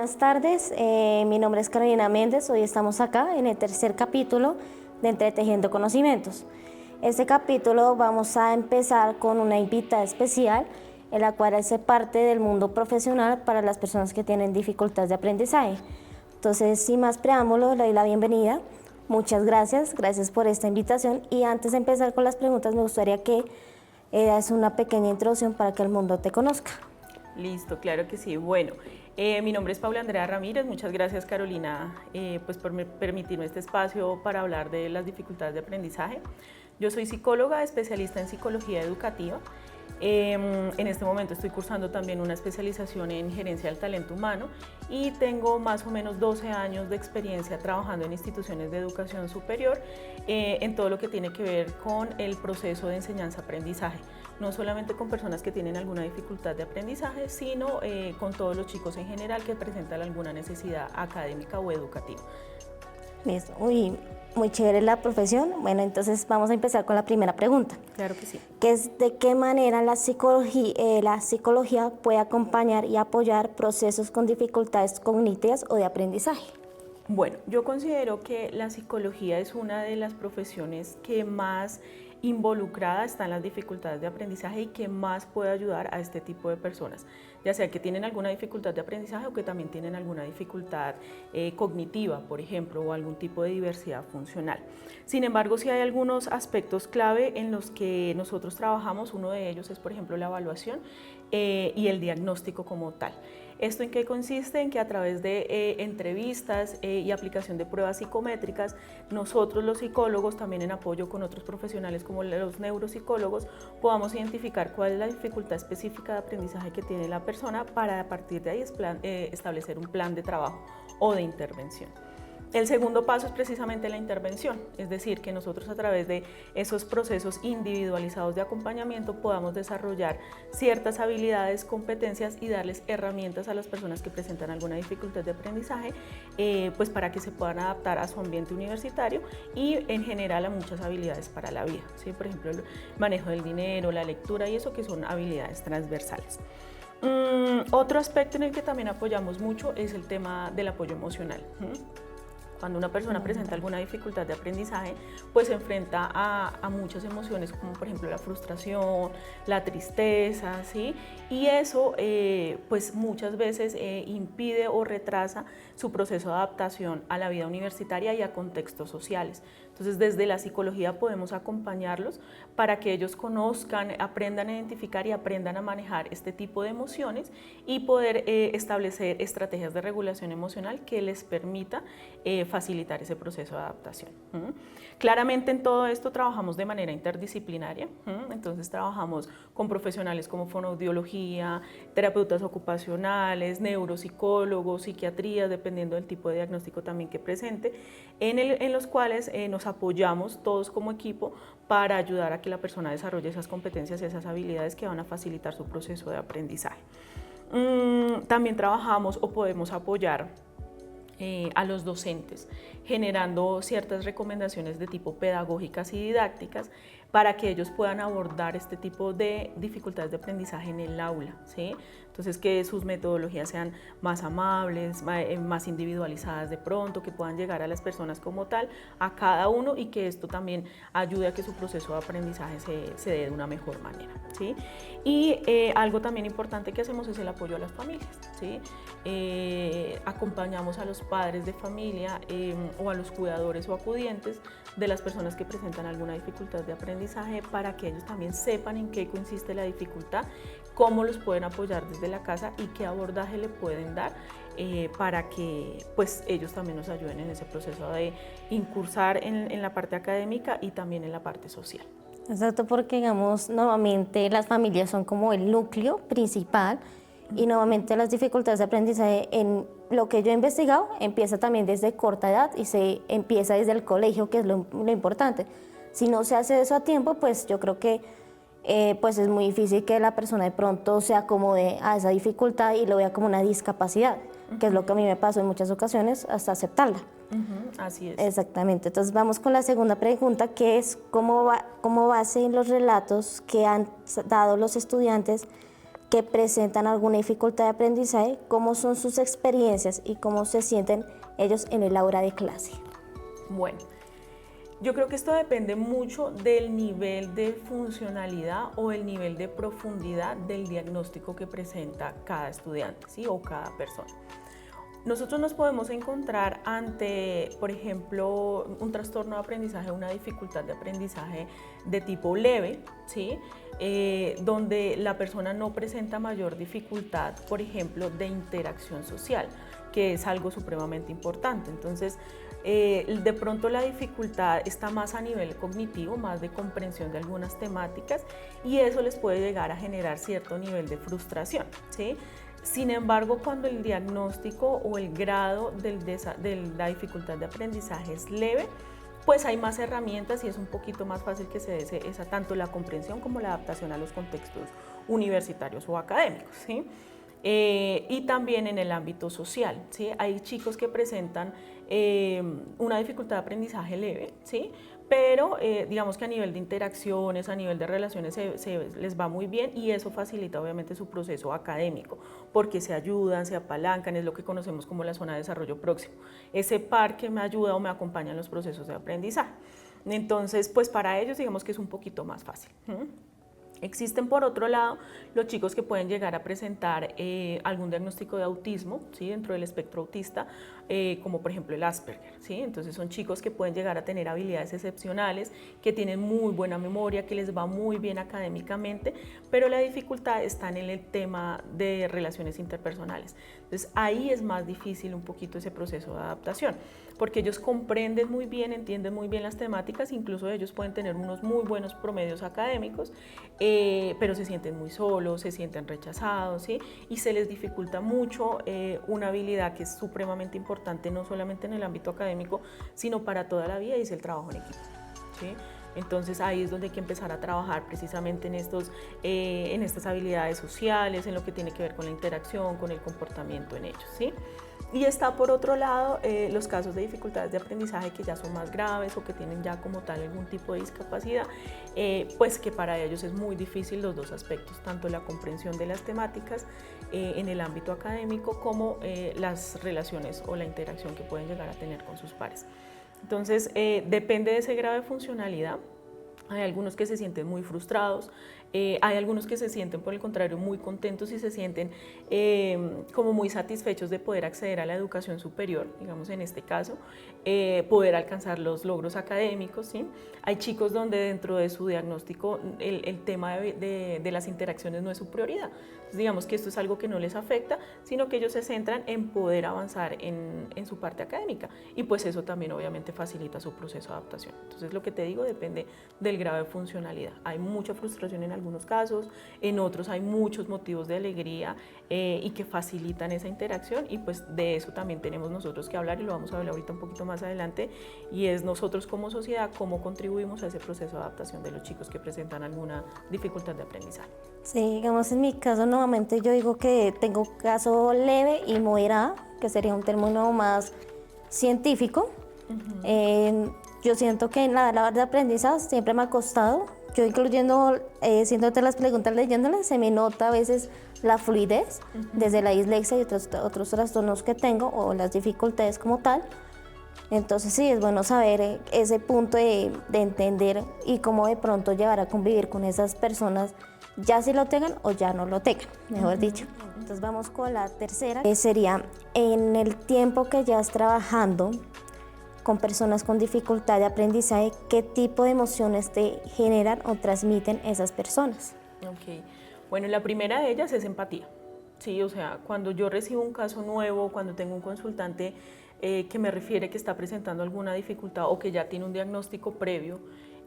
buenas tardes. Mi nombre es Carolina Méndez. Hoy estamos acá en el tercer capítulo de Entretejiendo Conocimientos. Este capítulo vamos a empezar con una invitada especial, en la cual hace parte del mundo profesional para las personas que tienen dificultades de aprendizaje. Entonces, sin más preámbulos, le doy la bienvenida. Muchas gracias por esta invitación. Y antes de empezar con las preguntas, me gustaría que hagas una pequeña introducción para que el mundo te conozca. Listo, claro que sí. Bueno, mi nombre es Paula Andrea Ramírez. Muchas gracias, Carolina, pues por permitirme este espacio para hablar de las dificultades de aprendizaje. Yo soy psicóloga, especialista en psicología educativa. En este momento estoy cursando también una especialización en gerencia del talento humano y tengo más o menos 12 años de experiencia trabajando en instituciones de educación superior en todo lo que tiene que ver con el proceso de enseñanza-aprendizaje. No solamente con personas que tienen alguna dificultad de aprendizaje, sino con todos los chicos en general que presentan alguna necesidad académica o educativa. Listo. Uy, muy chévere la profesión. Bueno, entonces vamos a empezar con la primera pregunta. Claro que sí. Que es de qué manera la psicología puede acompañar y apoyar procesos con dificultades cognitivas o de aprendizaje. Bueno, yo considero que la psicología es una de las profesiones que más involucrada está en las dificultades de aprendizaje y que más puede ayudar a este tipo de personas, ya sea que tienen alguna dificultad de aprendizaje o que también tienen alguna dificultad cognitiva, por ejemplo, o algún tipo de diversidad funcional. Sin embargo, sí hay algunos aspectos clave en los que nosotros trabajamos. Uno de ellos es, por ejemplo, la evaluación y el diagnóstico como tal. ¿Esto en qué consiste? En que a través de entrevistas y aplicación de pruebas psicométricas, nosotros los psicólogos, también en apoyo con otros profesionales como los neuropsicólogos, podamos identificar cuál es la dificultad específica de aprendizaje que tiene la persona para a partir de ahí establecer un plan de trabajo o de intervención. El segundo paso es precisamente la intervención, es decir, que nosotros a través de esos procesos individualizados de acompañamiento podamos desarrollar ciertas habilidades, competencias y darles herramientas a las personas que presentan alguna dificultad de aprendizaje, pues para que se puedan adaptar a su ambiente universitario y en general a muchas habilidades para la vida, ¿sí? Por ejemplo, el manejo del dinero, la lectura y eso, que son habilidades transversales. Otro aspecto en el que también apoyamos mucho es el tema del apoyo emocional. Cuando una persona presenta alguna dificultad de aprendizaje, pues se enfrenta a muchas emociones, como por ejemplo la frustración, la tristeza, ¿sí? Y eso pues muchas veces impide o retrasa su proceso de adaptación a la vida universitaria y a contextos sociales. Entonces, desde la psicología podemos acompañarlos para que ellos conozcan, aprendan a identificar y aprendan a manejar este tipo de emociones y poder establecer estrategias de regulación emocional que les permita facilitar ese proceso de adaptación. Claramente en todo esto trabajamos de manera interdisciplinaria, entonces trabajamos con profesionales como fonoaudiología, terapeutas ocupacionales, neuropsicólogos, psiquiatría, dependiendo del tipo de diagnóstico también que presente, en los cuales nos apoyamos todos como equipo para ayudar a que la persona desarrolle esas competencias y esas habilidades que van a facilitar su proceso de aprendizaje. También trabajamos o podemos apoyar a los docentes, generando ciertas recomendaciones de tipo pedagógicas y didácticas para que ellos puedan abordar este tipo de dificultades de aprendizaje en el aula, ¿sí? Entonces, que sus metodologías sean más amables, más individualizadas de pronto, que puedan llegar a las personas como tal, a cada uno, y que esto también ayude a que su proceso de aprendizaje se dé de una mejor manera, ¿sí? Y algo también importante que hacemos es el apoyo a las familias, ¿sí? Acompañamos a los padres de familia o a los cuidadores o acudientes de las personas que presentan alguna dificultad de aprendizaje para que ellos también sepan en qué consiste la dificultad, cómo los pueden apoyar desde la casa y qué abordaje le pueden dar para que pues, ellos también nos ayuden en ese proceso de incursar en la parte académica y también en la parte social. Exacto, porque digamos, normalmente las familias son como el núcleo principal y normalmente las dificultades de aprendizaje, en lo que yo he investigado, empieza también desde corta edad y se empieza desde el colegio, que es lo importante. Si no se hace eso a tiempo, pues yo creo que pues es muy difícil que la persona de pronto se acomode a esa dificultad y lo vea como una discapacidad, que es lo que a mí me pasó en muchas ocasiones, hasta aceptarla. Así es. Exactamente. Entonces vamos con la segunda pregunta, que es cómo base en los relatos que han dado los estudiantes que presentan alguna dificultad de aprendizaje, cómo son sus experiencias y cómo se sienten ellos en el aula de clase. Bueno, yo creo que esto depende mucho del nivel de funcionalidad o el nivel de profundidad del diagnóstico que presenta cada estudiante, ¿sí? O cada persona. Nosotros nos podemos encontrar ante, por ejemplo, un trastorno de aprendizaje, una dificultad de aprendizaje de tipo leve, ¿sí? Donde la persona no presenta mayor dificultad, por ejemplo, de interacción social, que es algo supremamente importante. Entonces, de pronto la dificultad está más a nivel cognitivo, más de comprensión de algunas temáticas, y eso les puede llegar a generar cierto nivel de frustración, ¿sí? Sin embargo, cuando el diagnóstico o el grado de la dificultad de aprendizaje es leve, pues hay más herramientas y es un poquito más fácil que se dé tanto la comprensión como la adaptación a los contextos universitarios o académicos, ¿sí? Y también en el ámbito social, ¿sí? Hay chicos que presentan una dificultad de aprendizaje leve, ¿sí? Pero digamos que a nivel de interacciones, a nivel de relaciones les va muy bien, y eso facilita obviamente su proceso académico, porque se ayudan, se apalancan, es lo que conocemos como la zona de desarrollo próximo, ese par que me ayuda o me acompaña en los procesos de aprendizaje. Entonces, pues para ellos digamos que es un poquito más fácil. Existen, por otro lado, los chicos que pueden llegar a presentar algún diagnóstico de autismo, ¿sí? Dentro del espectro autista, como por ejemplo el Asperger, ¿sí? Entonces son chicos que pueden llegar a tener habilidades excepcionales, que tienen muy buena memoria, que les va muy bien académicamente, pero la dificultad está en el tema de relaciones interpersonales. Entonces ahí es más difícil un poquito ese proceso de adaptación, porque ellos comprenden muy bien, entienden muy bien las temáticas, incluso ellos pueden tener unos muy buenos promedios académicos, pero se sienten muy solos, se sienten rechazados, ¿sí? Y se les dificulta mucho una habilidad que es supremamente importante, no solamente en el ámbito académico, sino para toda la vida, y es el trabajo en equipo, ¿sí? Entonces ahí es donde hay que empezar a trabajar precisamente en estas habilidades sociales, en lo que tiene que ver con la interacción, con el comportamiento en ellos, ¿sí? Y está por otro lado los casos de dificultades de aprendizaje que ya son más graves o que tienen ya como tal algún tipo de discapacidad, pues que para ellos es muy difícil los dos aspectos, tanto la comprensión de las temáticas en el ámbito académico como las relaciones o la interacción que pueden llegar a tener con sus pares. Entonces, depende de ese grado de funcionalidad. Hay algunos que se sienten muy frustrados, hay algunos que se sienten, por el contrario, muy contentos y se sienten como muy satisfechos de poder acceder a la educación superior, digamos en este caso, poder alcanzar los logros académicos, ¿sí? Hay chicos donde dentro de su diagnóstico el tema de las interacciones no es su prioridad. Entonces, digamos que esto es algo que no les afecta, sino que ellos se centran en poder avanzar en su parte académica, y pues eso también obviamente facilita su proceso de adaptación. Entonces, lo que te digo depende del grado de funcionalidad. Hay mucha frustración en algunos casos, en otros hay muchos motivos de alegría y que facilitan esa interacción, y pues de eso también tenemos nosotros que hablar, y lo vamos a hablar ahorita un poquito más adelante, y es nosotros como sociedad cómo contribuimos a ese proceso de adaptación de los chicos que presentan alguna dificultad de aprendizaje. Sí, digamos en mi caso nuevamente yo digo que tengo caso leve y moderado, que sería un término más científico. Yo siento que en la labor de aprendizaje siempre me ha costado. Yo incluyendo, haciéndote las preguntas, leyéndolas, se me nota a veces la fluidez desde la dislexia y otros trastornos que tengo, o las dificultades como tal. Entonces sí, es bueno saber ese punto de entender y cómo de pronto llevar a convivir con esas personas, ya si lo tengan o ya no lo tengan, mejor dicho. Entonces vamos con la tercera, que sería en el tiempo que ya estás trabajando con personas con dificultad de aprendizaje, ¿qué tipo de emociones te generan o transmiten esas personas? Ok, bueno, la primera de ellas es empatía. Sí, o sea, cuando yo recibo un caso nuevo, cuando tengo un consultante que me refiere que está presentando alguna dificultad o que ya tiene un diagnóstico previo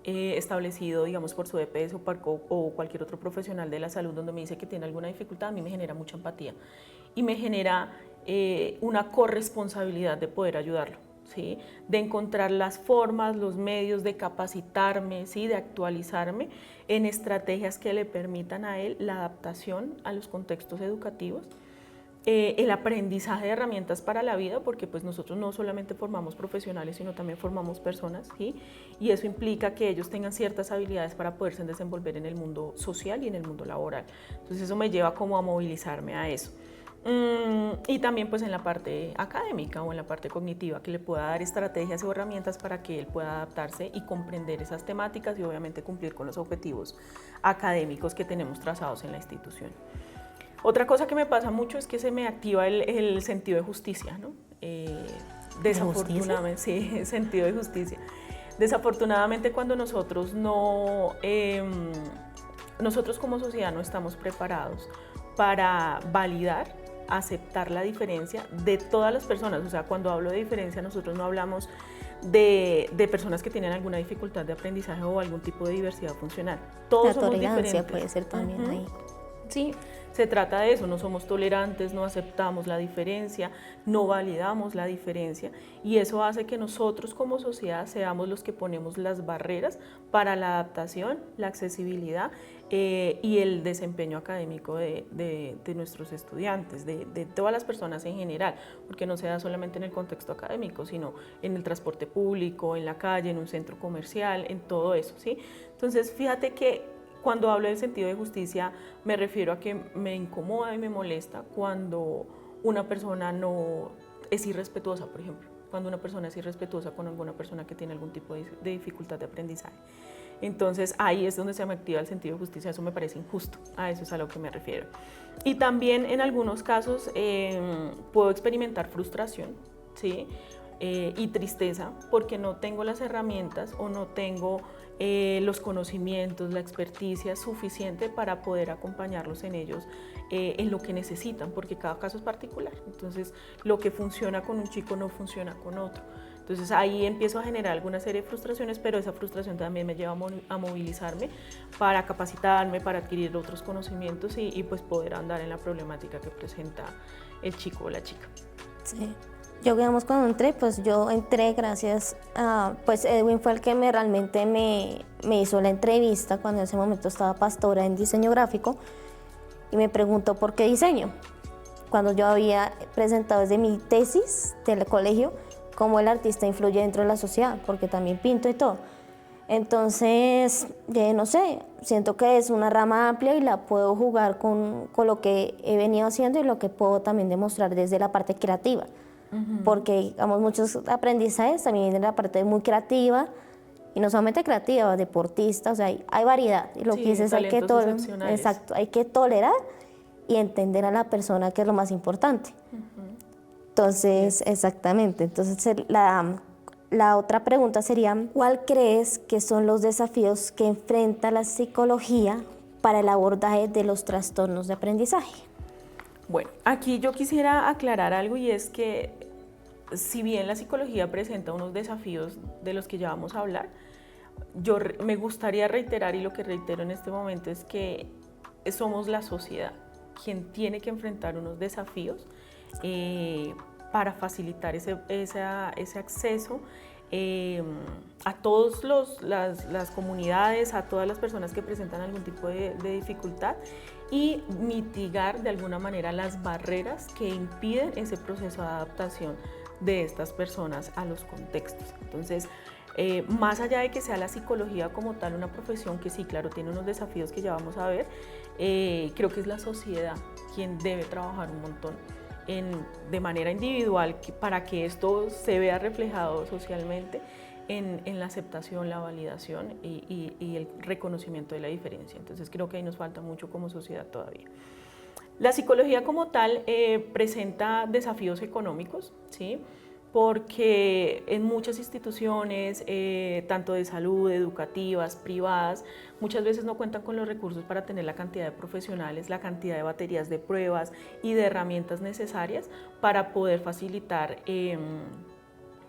establecido, digamos, por su EPS o cualquier otro profesional de la salud, donde me dice que tiene alguna dificultad, a mí me genera mucha empatía y me genera una corresponsabilidad de poder ayudarlo, ¿sí? De encontrar las formas, los medios de capacitarme, ¿sí? De actualizarme en estrategias que le permitan a él la adaptación a los contextos educativos, el aprendizaje de herramientas para la vida, porque pues nosotros no solamente formamos profesionales, sino también formamos personas, ¿sí? Y eso implica que ellos tengan ciertas habilidades para poderse desenvolver en el mundo social y en el mundo laboral. Entonces eso me lleva como a movilizarme a eso. Y también pues en la parte académica o en la parte cognitiva, que le pueda dar estrategias o herramientas para que él pueda adaptarse y comprender esas temáticas y obviamente cumplir con los objetivos académicos que tenemos trazados en la institución. Otra cosa que me pasa mucho es que se me activa el sentido de justicia, ¿no? Desafortunadamente, sí, el sentido de justicia. Desafortunadamente cuando nosotros nosotros como sociedad no estamos preparados para validar, aceptar la diferencia de todas las personas. O sea, cuando hablo de diferencia, nosotros no hablamos de personas que tienen alguna dificultad de aprendizaje o algún tipo de diversidad funcional. Todos somos diferentes. La tolerancia puede ser también ahí. Sí, se trata de eso, no somos tolerantes, no aceptamos la diferencia, no validamos la diferencia y eso hace que nosotros como sociedad seamos los que ponemos las barreras para la adaptación, la accesibilidad y el desempeño académico de nuestros estudiantes, de todas las personas en general, porque no se da solamente en el contexto académico, sino en el transporte público, en la calle, en un centro comercial, en todo eso, ¿sí? Entonces, fíjate que cuando hablo del sentido de justicia, me refiero a que me incomoda y me molesta cuando una persona no es irrespetuosa, por ejemplo, cuando una persona es irrespetuosa con alguna persona que tiene algún tipo de dificultad de aprendizaje. Entonces ahí es donde se me activa el sentido de justicia, eso me parece injusto, a eso es a lo que me refiero. Y también en algunos casos puedo experimentar frustración, ¿sí? Y tristeza porque no tengo las herramientas o no tengo los conocimientos, la experticia suficiente para poder acompañarlos en ellos en lo que necesitan, porque cada caso es particular. Entonces, lo que funciona con un chico no funciona con otro. Entonces, ahí empiezo a generar alguna serie de frustraciones, pero esa frustración también me lleva a movilizarme para capacitarme, para adquirir otros conocimientos y pues poder andar en la problemática que presenta el chico o la chica. Sí. Yo, digamos, cuando entré, pues yo entré gracias a, pues Edwin fue el que realmente me hizo la entrevista cuando en ese momento estaba pastora en diseño gráfico y me preguntó por qué diseño, cuando yo había presentado desde mi tesis del colegio cómo el artista influye dentro de la sociedad, porque también pinto y todo. Entonces, no sé, siento que es una rama amplia y la puedo jugar con lo que he venido haciendo y lo que puedo también demostrar desde la parte creativa. Porque, digamos, muchos aprendizajes también vienen de la parte muy creativa y no solamente creativa, deportista, o sea, hay variedad. Y lo que dices, hay que exacto, hay que tolerar y entender a la persona, que es lo más importante. Entonces, exactamente. Entonces, la otra pregunta sería, ¿cuál crees que son los desafíos que enfrenta la psicología para el abordaje de los trastornos de aprendizaje? Bueno, aquí yo quisiera aclarar algo y es que si bien la psicología presenta unos desafíos de los que ya vamos a hablar, me gustaría reiterar, y lo que reitero en este momento es que somos la sociedad quien tiene que enfrentar unos desafíos para facilitar ese acceso a todas las comunidades, a todas las personas que presentan algún tipo de dificultad y mitigar de alguna manera las barreras que impiden ese proceso de adaptación de estas personas a los contextos. Entonces, más allá de que sea la psicología como tal una profesión que sí, claro, tiene unos desafíos que ya vamos a ver, creo que es la sociedad quien debe trabajar un montón de manera individual para que esto se vea reflejado socialmente en la aceptación, la validación y el reconocimiento de la diferencia. Entonces creo que ahí nos falta mucho como sociedad todavía. La psicología como tal presenta desafíos económicos, ¿sí? Porque en muchas instituciones, tanto de salud, educativas, privadas, muchas veces no cuentan con los recursos para tener la cantidad de profesionales, la cantidad de baterías de pruebas y de herramientas necesarias para poder facilitar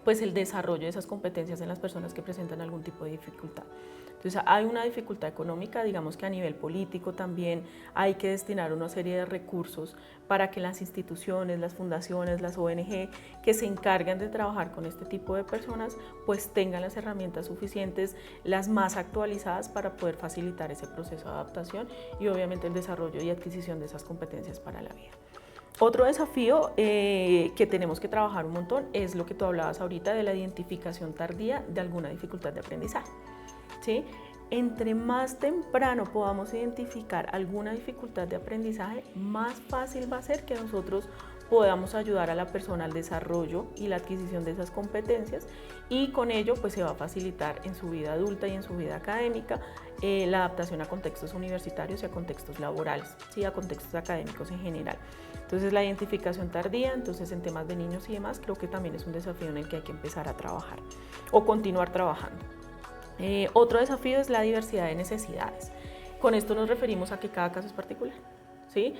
pues el desarrollo de esas competencias en las personas que presentan algún tipo de dificultad. Entonces hay una dificultad económica, digamos que a nivel político también hay que destinar una serie de recursos para que las instituciones, las fundaciones, las ONG que se encargan de trabajar con este tipo de personas pues tengan las herramientas suficientes, las más actualizadas para poder facilitar ese proceso de adaptación y obviamente el desarrollo y adquisición de esas competencias para la vida. Otro desafío que tenemos que trabajar un montón es lo que tú hablabas ahorita de la identificación tardía de alguna dificultad de aprendizaje, ¿sí? Entre más temprano podamos identificar alguna dificultad de aprendizaje, más fácil va a ser que nosotros podamos ayudar a la persona al desarrollo y la adquisición de esas competencias, y con ello pues se va a facilitar en su vida adulta y en su vida académica la adaptación a contextos universitarios y a contextos laborales, ¿sí? A contextos académicos en general. Entonces la identificación tardía, entonces en temas de niños y demás, creo que también es un desafío en el que hay que empezar a trabajar o continuar trabajando. Otro desafío es la diversidad de necesidades. Con esto nos referimos a que cada caso es particular, ¿sí?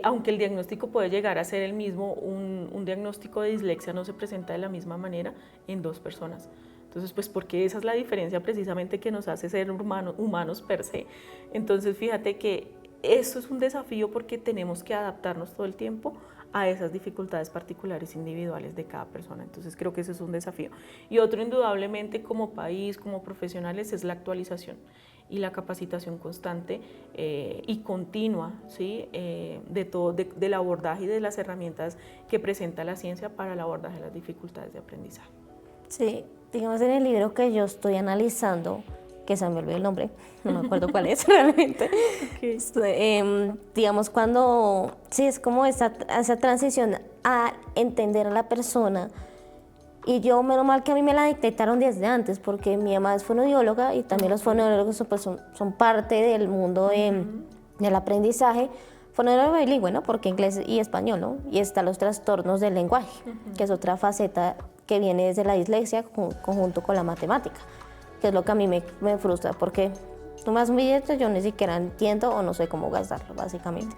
Aunque el diagnóstico puede llegar a ser el mismo, un diagnóstico de dislexia no se presenta de la misma manera en dos personas. Entonces, pues porque esa es la diferencia precisamente que nos hace ser humanos per se. Entonces, fíjate que eso es un desafío porque tenemos que adaptarnos todo el tiempo a esas dificultades particulares individuales de cada persona. Entonces creo que ese es un desafío. Y otro indudablemente como país, como profesionales, es la actualización y la capacitación constante y continua, ¿sí? Del abordaje y de las herramientas que presenta la ciencia para el abordaje de las dificultades de aprendizaje. Sí, digamos en el libro que yo estoy analizando, que se me olvidó el nombre, no me acuerdo cuál es realmente. Okay. Digamos cuando, sí, es como esa transición a entender a la persona. Y yo, menos mal que a mí me la detectaron desde antes, porque mi mamá es fonoaudióloga y también los fonoaudiólogos pues, son parte del mundo del aprendizaje. Fonoaudiólogo bilingüe, ¿no? Porque inglés y español, ¿no? Y están los trastornos del lenguaje, que es otra faceta que viene desde la dislexia conjunto con la matemática, que es lo que a mí me frustra, porque tú me das un billete, yo ni siquiera entiendo o no sé cómo gastarlo, básicamente.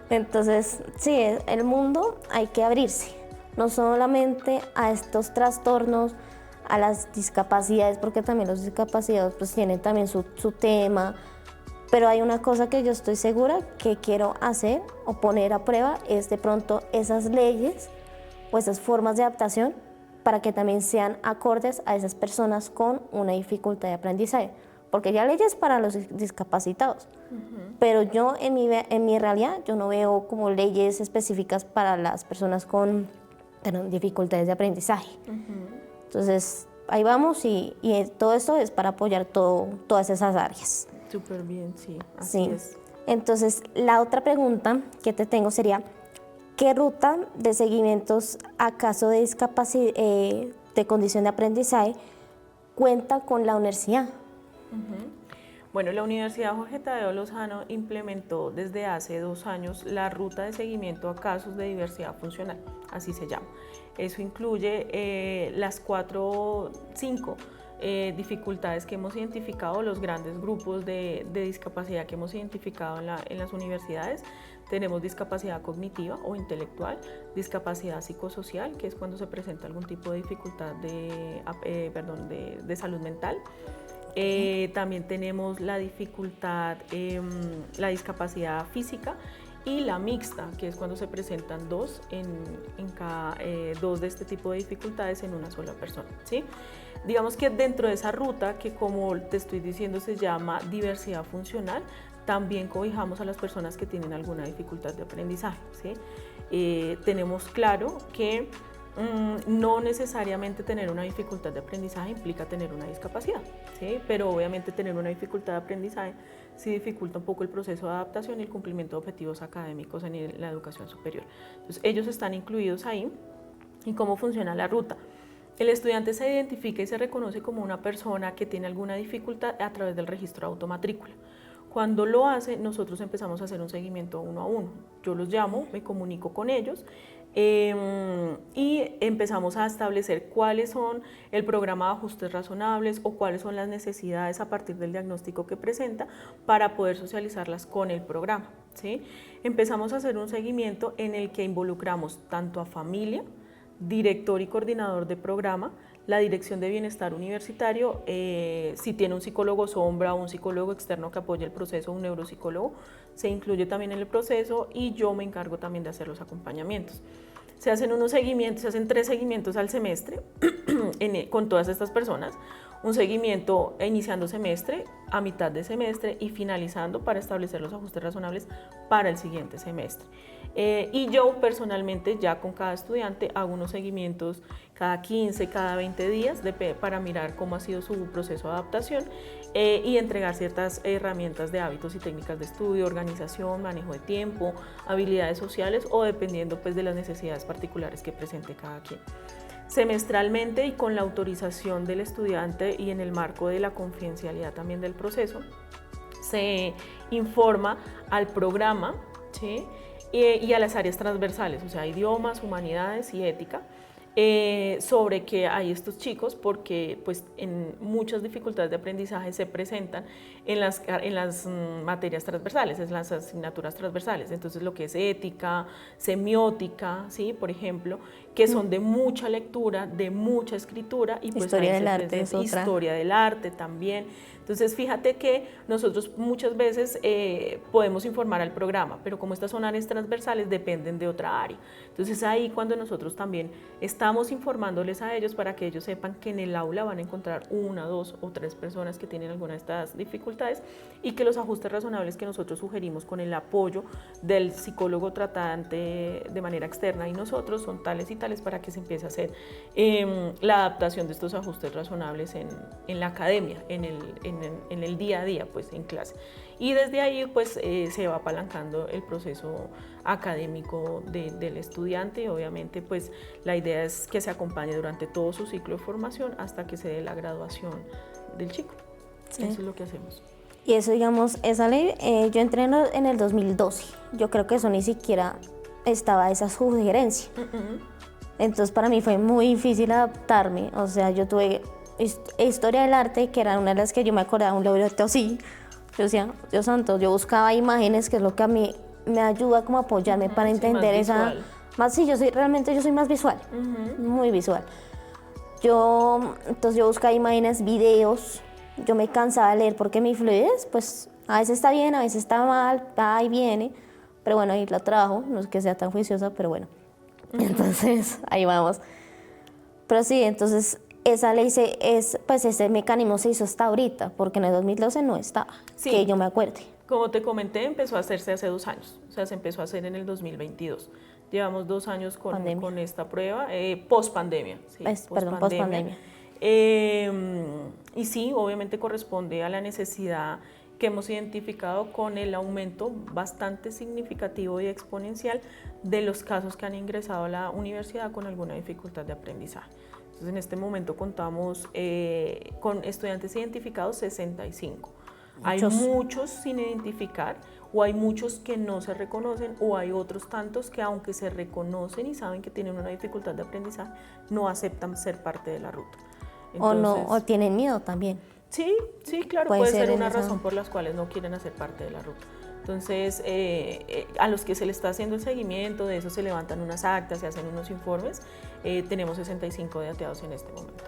Entonces, sí, el mundo hay que abrirse, no solamente a estos trastornos, a las discapacidades, porque también los discapacitados pues tienen también su tema, pero hay una cosa que yo estoy segura que quiero hacer o poner a prueba, es de pronto esas leyes o esas formas de adaptación para que también sean acordes a esas personas con una dificultad de aprendizaje, porque ya leyes para los discapacitados, pero yo en mi realidad yo no veo como leyes específicas para las personas con dificultades de aprendizaje. Entonces ahí vamos y todo esto es para apoyar todas esas áreas. Súper bien, sí, así es. Entonces la otra pregunta que te tengo sería, ¿qué ruta de seguimientos a caso de discapacidad, de condición de aprendizaje, cuenta con la universidad? Bueno, la Universidad Jorge Tadeo Lozano implementó desde hace 2 años la ruta de seguimiento a casos de diversidad funcional, así se llama. Eso incluye las 5 dificultades que hemos identificado, los grandes grupos de discapacidad que hemos identificado en las universidades. Tenemos discapacidad cognitiva o intelectual, discapacidad psicosocial, que es cuando se presenta algún tipo de dificultad de salud mental. También tenemos la dificultad, la discapacidad física, y la mixta, que es cuando se presentan dos de este tipo de dificultades en una sola persona, ¿sí? Digamos que dentro de esa ruta, que como te estoy diciendo se llama diversidad funcional, también cobijamos a las personas que tienen alguna dificultad de aprendizaje, ¿sí? Tenemos claro que no necesariamente tener una dificultad de aprendizaje implica tener una discapacidad, ¿sí? Pero obviamente tener una dificultad de aprendizaje sí dificulta un poco el proceso de adaptación y el cumplimiento de objetivos académicos en la educación superior. Entonces ellos están incluidos ahí. ¿Y cómo funciona la ruta? El estudiante se identifica y se reconoce como una persona que tiene alguna dificultad a través del registro de automatrícula. Cuando lo hace, nosotros empezamos a hacer un seguimiento 1 a 1. Yo los llamo, me comunico con ellos y empezamos a establecer cuáles son el programa de ajustes razonables o cuáles son las necesidades a partir del diagnóstico que presenta para poder socializarlas con el programa, ¿sí? Empezamos a hacer un seguimiento en el que involucramos tanto a familia, director y coordinador de programa, la dirección de bienestar universitario, si tiene un psicólogo sombra o un psicólogo externo que apoye el proceso, un neuropsicólogo, se incluye también en el proceso, y yo me encargo también de hacer los acompañamientos. Se hacen 3 seguimientos al semestre con todas estas personas. un seguimiento iniciando semestre, a mitad de semestre y finalizando para establecer los ajustes razonables para el siguiente semestre. Y yo personalmente ya con cada estudiante hago unos seguimientos cada 15, cada 20 días para mirar cómo ha sido su proceso de adaptación y entregar ciertas herramientas de hábitos y técnicas de estudio, organización, manejo de tiempo, habilidades sociales o dependiendo pues de las necesidades particulares que presente cada quien. Semestralmente y con la autorización del estudiante y en el marco de la confidencialidad también del proceso, se informa al programa, ¿sí?, y a las áreas transversales, o sea, idiomas, humanidades y ética, sobre que hay estos chicos porque pues, en muchas dificultades de aprendizaje se presentan en las materias transversales, en las asignaturas transversales, entonces lo que es ética, semiótica, ¿sí?, por ejemplo, que son de mucha lectura, de mucha escritura y pues historia del arte es otra. Historia del arte también. Entonces fíjate que nosotros muchas veces podemos informar al programa, pero como estas son áreas transversales dependen de otra área. Entonces ahí cuando nosotros también estamos informándoles a ellos para que ellos sepan que en el aula van a encontrar 1, 2 o 3 personas que tienen alguna de estas dificultades y que los ajustes razonables que nosotros sugerimos con el apoyo del psicólogo tratante de manera externa y nosotros son tales y tales para que se empiece a hacer la adaptación de estos ajustes razonables en la academia, en el día a día, pues en clase. Y desde ahí pues se va apalancando el proceso académico del estudiante y obviamente pues la idea es que se acompañe durante todo su ciclo de formación hasta que se dé la graduación del chico. Sí. Eso es lo que hacemos. Y eso, digamos, esa ley, yo entré en el 2012, yo creo que eso ni siquiera estaba esa sugerencia. Entonces para mí fue muy difícil adaptarme, o sea, yo tuve historia del arte, que era una de las que yo me acordaba, un libreto así. Yo decía, Dios santo, yo buscaba imágenes, que es lo que a mí me ayuda como a apoyarme para entender esa... Más sí, yo soy más visual, muy visual. Entonces yo buscaba imágenes, videos, yo me cansaba de leer porque mi fluidez, pues a veces está bien, a veces está mal, va y viene, pero bueno, ahí lo trabajo, no es que sea tan juiciosa, pero bueno. Entonces, ahí vamos. Pero sí, entonces... Esa ley, pues ese mecanismo se hizo hasta ahorita, porque en el 2012 no estaba, sí, que yo me acuerde. Como te comenté, empezó a hacerse hace 2 años, o sea, se empezó a hacer en el 2022. Llevamos 2 años con esta prueba, post-pandemia. Sí, post-pandemia. Y sí, obviamente corresponde a la necesidad que hemos identificado con el aumento bastante significativo y exponencial de los casos que han ingresado a la universidad con alguna dificultad de aprendizaje. Entonces, en este momento contamos con estudiantes identificados 65. Hay muchos sin identificar o hay muchos que no se reconocen o hay otros tantos que aunque se reconocen y saben que tienen una dificultad de aprendizaje, no aceptan ser parte de la ruta. Entonces, o tienen miedo también. Sí, claro, puede ser una razón por las cuales no quieren hacer parte de la ruta. Entonces, a los que se les está haciendo el seguimiento, de eso se levantan unas actas, se hacen unos informes, tenemos 65 dateados en este momento.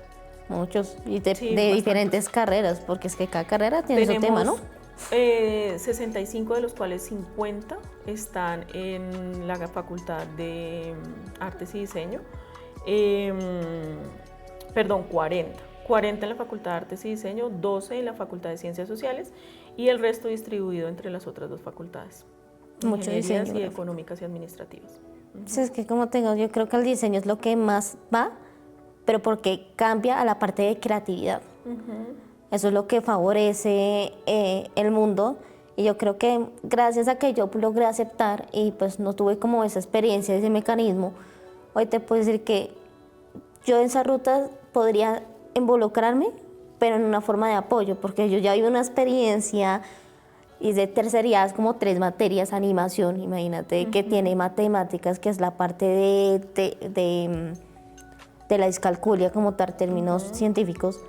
Muchos, y de diferentes carreras, porque es que cada carrera tiene su tema, ¿no? 65 de los cuales 50 están en la Facultad de Artes y Diseño, 40 en la Facultad de Artes y Diseño, 12 en la Facultad de Ciencias Sociales y el resto distribuido entre las otras 2 facultades, mucho diseño, y económicas y administrativas. Es que como yo creo que el diseño es lo que más va, pero porque cambia a la parte de creatividad. Eso es lo que favorece el mundo y yo creo que gracias a que yo logré aceptar y pues no tuve como esa experiencia, ese mecanismo, hoy te puedo decir que yo en esa ruta podría involucrarme, pero en una forma de apoyo, porque yo ya vi una experiencia y de terceriadas como 3 materias, animación, imagínate, que tiene matemáticas, que es la parte de la discalculia, como tal, términos científicos.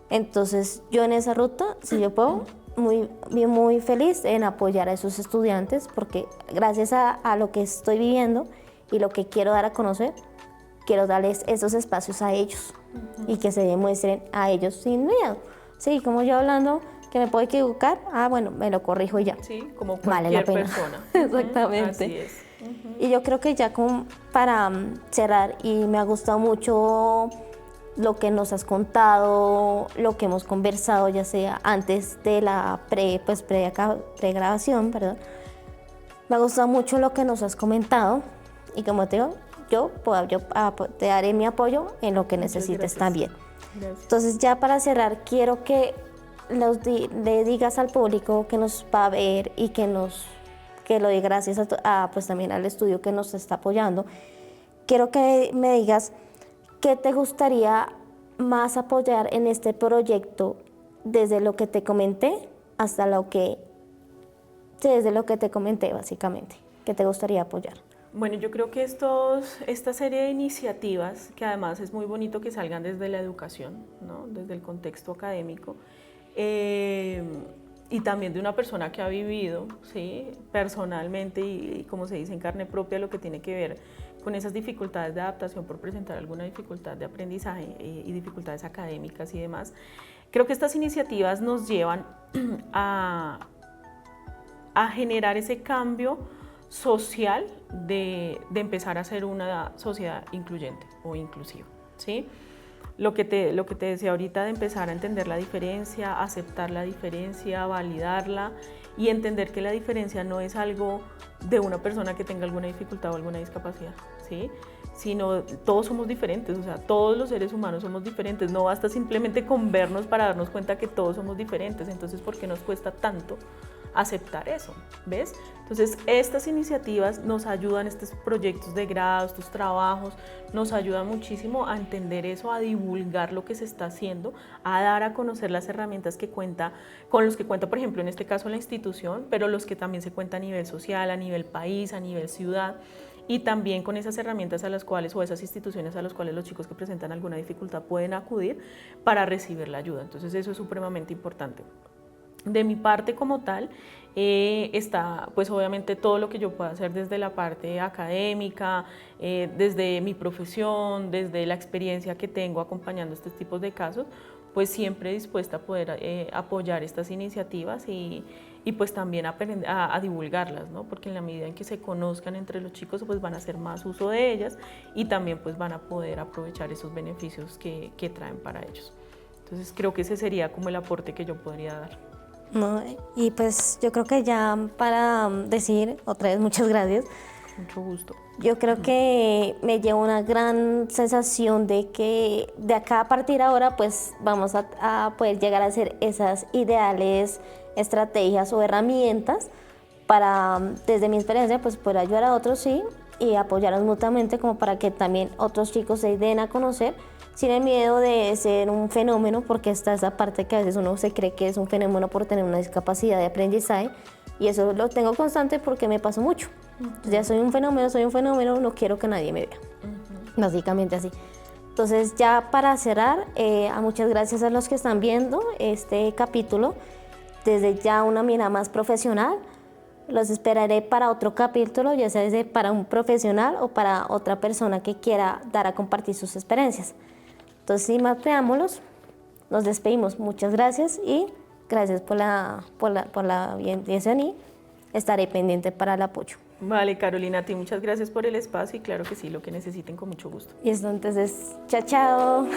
Entonces, yo en esa ruta, si yo puedo, muy feliz en apoyar a esos estudiantes, porque gracias a lo que estoy viviendo y lo que quiero dar a conocer, quiero darles esos espacios a ellos y que se demuestren a ellos sin miedo. Sí, como yo hablando, que me puedo equivocar, bueno, me lo corrijo y ya. Sí, como cualquier persona. Exactamente. Así es. Y yo creo que ya como para cerrar, y me ha gustado mucho lo que nos has contado, lo que hemos conversado, ya sea antes de la pregrabación, perdón. Me ha gustado mucho lo que nos has comentado y como te digo, yo te daré mi apoyo en lo que necesites también. Gracias. Entonces ya para cerrar, quiero que le digas al público que nos va a ver y que lo dé gracias pues también al estudio que nos está apoyando. Quiero que me digas qué te gustaría más apoyar en este proyecto desde lo que te comenté hasta desde lo que te comenté básicamente. ¿Qué te gustaría apoyar? Bueno, yo creo que esta serie de iniciativas, que además es muy bonito que salgan desde la educación, ¿no? Desde el contexto académico, y también de una persona que ha vivido, ¿sí? Personalmente y como se dice en carne propia, lo que tiene que ver con esas dificultades de adaptación por presentar alguna dificultad de aprendizaje y dificultades académicas y demás. Creo que estas iniciativas nos llevan a generar ese cambio social de empezar a ser una sociedad incluyente o inclusiva, ¿sí? Lo que te decía ahorita de empezar a entender la diferencia, aceptar la diferencia, validarla y entender que la diferencia no es algo de una persona que tenga alguna dificultad o alguna discapacidad, ¿sí? Sino todos somos diferentes, o sea, todos los seres humanos somos diferentes, no basta simplemente con vernos para darnos cuenta que todos somos diferentes, entonces ¿por qué nos cuesta tanto aceptar eso? ¿Ves? Entonces estas iniciativas nos ayudan, estos proyectos de grado, estos trabajos, nos ayudan muchísimo a entender eso, a divulgar lo que se está haciendo, a dar a conocer las herramientas con los que cuenta, por ejemplo, en este caso la institución, pero los que también se cuenta a nivel social, a nivel país, a nivel ciudad, y también con esas herramientas a las cuales o esas instituciones a las cuales los chicos que presentan alguna dificultad pueden acudir para recibir la ayuda. Entonces eso es supremamente importante. De mi parte como tal, está pues obviamente todo lo que yo pueda hacer desde la parte académica, desde mi profesión, desde la experiencia que tengo acompañando estos tipos de casos, pues siempre dispuesta a poder apoyar estas iniciativas y pues también a divulgarlas, ¿no? Porque en la medida en que se conozcan entre los chicos, pues van a hacer más uso de ellas y también pues van a poder aprovechar esos beneficios que traen para ellos. Entonces creo que ese sería como el aporte que yo podría dar. No, y pues yo creo que ya para decir otra vez muchas gracias. Mucho gusto. Yo creo que me llevo una gran sensación de que de acá a partir ahora pues vamos a poder llegar a hacer esas ideales estrategias o herramientas para desde mi experiencia pues poder ayudar a otros, sí, y apoyarnos mutuamente como para que también otros chicos se den a conocer sin el miedo de ser un fenómeno, porque está esa parte que a veces uno se cree que es un fenómeno por tener una discapacidad de aprendizaje, y eso lo tengo constante porque me pasó mucho. Ya soy un fenómeno, no quiero que nadie me vea. Básicamente así. Entonces ya para cerrar, muchas gracias a los que están viendo este capítulo, desde ya una mirada más profesional. Los esperaré para otro capítulo, ya sea para un profesional o para otra persona que quiera dar a compartir sus experiencias. Entonces, sin más preámbulos, nos despedimos. Muchas gracias y gracias por la atención y estaré pendiente para el apoyo. Vale, Carolina, a ti muchas gracias por el espacio y claro que sí, lo que necesiten con mucho gusto. Y esto entonces, chao, chao.